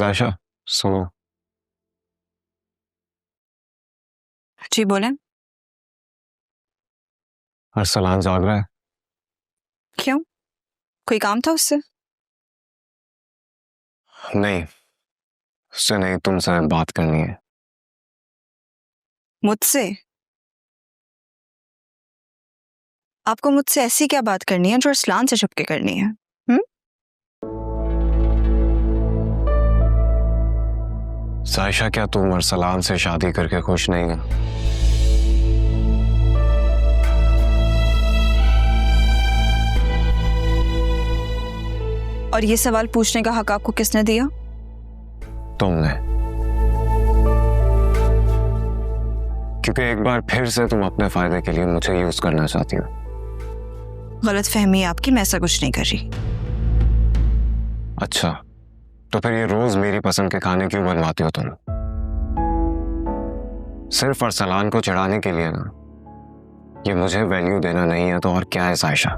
जायशा, सुनो। जी बोले। अरसलान जाग रहा है। क्यों, कोई काम था उससे? नहीं, उससे नहीं, तुमसे बात करनी है। मुझसे? आपको मुझसे ऐसी क्या बात करनी है जो अरसलान से छुप के करनी है? जायशा, क्या तुम अरसलान से शादी करके खुश नहीं हो? और ये सवाल पूछने का हक आपको किसने दिया? तुमने। क्योंकि एक बार फिर से तुम अपने फायदे के लिए मुझे यूज करना चाहती हो। गलत फहमी है आपकी, मैं ऐसा कुछ नहीं कर रही। अच्छा, तो फिर ये रोज मेरी पसंद के खाने क्यों बनवाती हो तुम? सिर्फ अरसलान को चिढ़ाने के लिए ना? ये मुझे वैल्यू देना नहीं है तो और क्या है सायशा?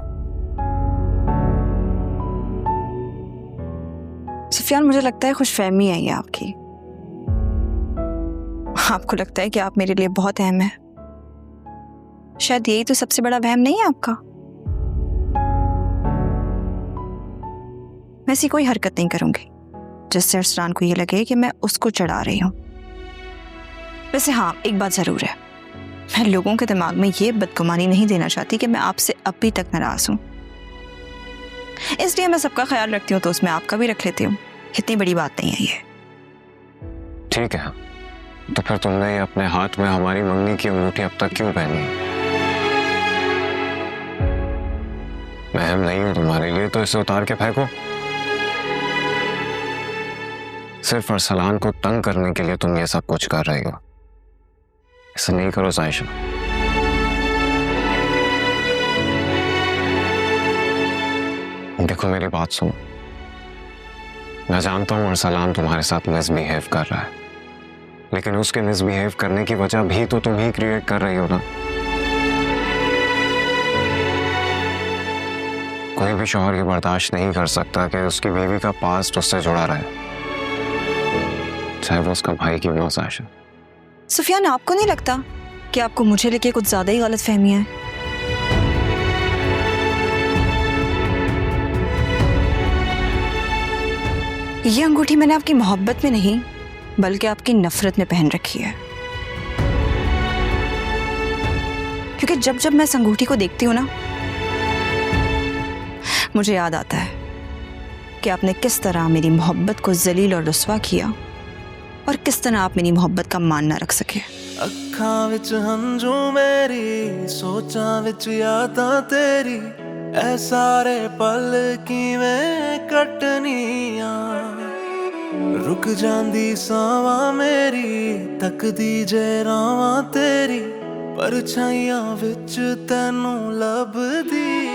सुफियान, मुझे लगता है खुशफहमी है ये आपकी। आपको लगता है कि आप मेरे लिए बहुत अहम है। शायद यही तो सबसे बड़ा वहम नहीं है आपका। मैं ऐसी कोई हरकत नहीं करूंगी जिससे अरसलान को ये लगे कि मैं उसको चढ़ा रही हूं। वैसे हाँ, एक बात जरूर है, मैं लोगों के दिमाग में ये बदगुमानी नहीं देना चाहती कि मैं आपसे अभी तक नाराज हूं। इसलिए मैं सबका ख्याल रखती हूँ तो उसमें आपका भी रख लेती हूँ। इतनी बड़ी बात नहीं है ये। ठीक है, तो फिर तुमने ये अपने हाथ में हमारी मंगनी की अंगूठी अब तक क्यों पहनी है? मैं अहम नहीं हूं तुम्हारे लिए तो इसे उतार के फेंको। सिर्फ अरसलान को तंग करने के लिए तुम ये सब कुछ कर रही हो। ऐसा नहीं करो सायशा। देखो, मेरी बात सुनो। मैं जानता हूं अरसलान तुम्हारे साथ मिसबिहेव कर रहा है, लेकिन उसके मिसबिहेव करने की वजह भी तो तुम ही क्रिएट कर रही हो ना। कोई भी शौहर ये बर्दाश्त नहीं कर सकता कि उसकी बीवी का पास्ट उससे जुड़ा रहे, चाहे वो उसका भाई क्यों ना हो। सायशा, सुफियान, आपको नहीं लगता कि आपको मुझे लेके कुछ ज्यादा ही गलत फहमियां हैं? ये अंगूठी मैंने आपकी मोहब्बत में नहीं बल्कि आपकी नफरत में पहन रखी है। क्योंकि जब जब मैं इस अंगूठी को देखती हूँ ना, मुझे याद आता है कि आपने किस तरह मेरी मोहब्बत को जलील और रुस्वा किया और किस तरह आप मेरी मोहब्बत का मान ना रख सके। अखां विच हंजू मेरी, सोचां विच यादां तेरी, ऐ सारे पल किवें कटनियां। रुक जांदी सावां मेरी, तकदी जे रावां तेरी, परछाइयां विच तैनू लभदी